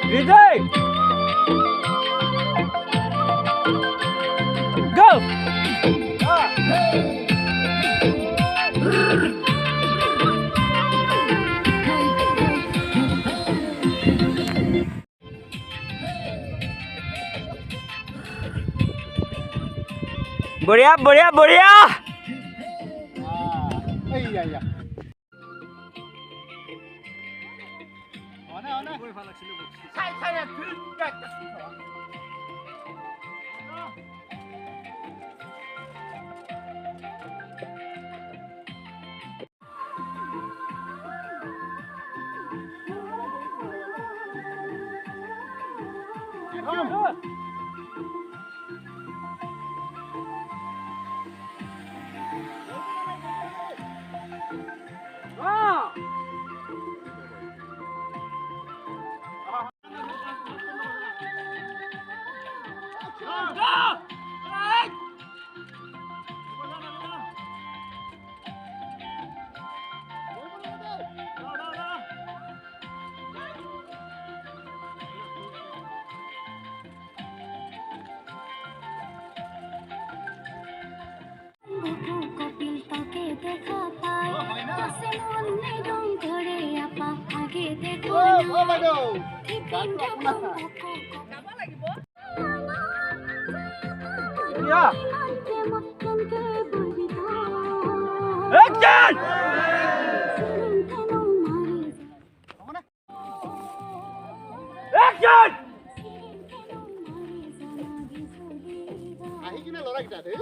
Ready? Go! बढ़िया बढ़िया बढ़िया Action! Action! Ahi kina lora kita deh.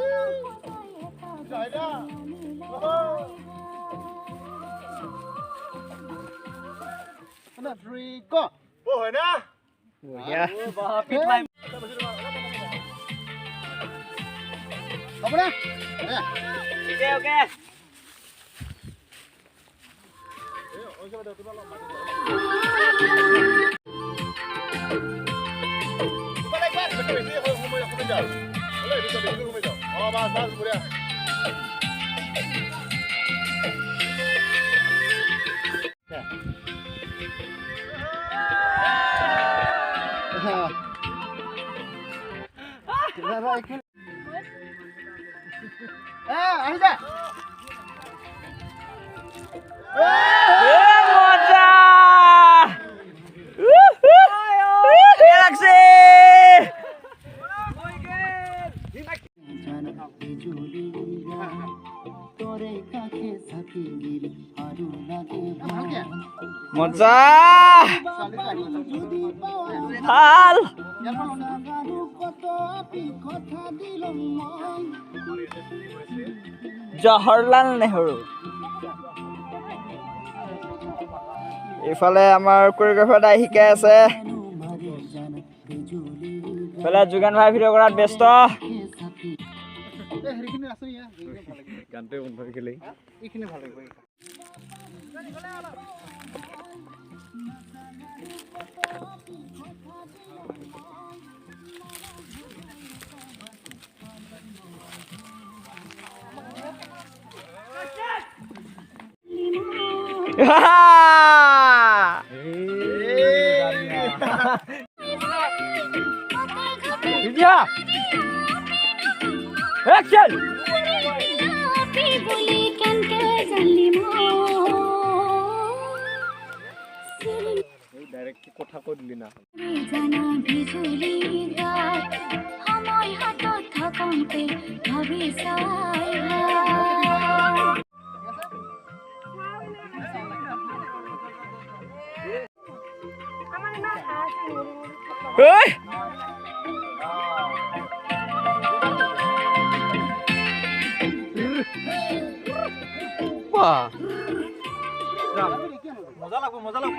Ana three go. Oh, है ना? Yeah. Pit line. Apa dah? Okay, okay. মজা ভাল জৱাহৰলাল নেহৰু ইফালে আমাৰ কোৰিওগ্ৰাফাৰ দাই শিকাই আছে ইফালে যোগান ভাই ভিডিঅ' কৰাত ব্যস্ত গানটোৱে বন্ধ হৈ গ'লে এইখিনি ভাল লাগিব Action! ডাইৰেক্ট কথা কৈ দিলি না Hey! Wah. মজা লাগব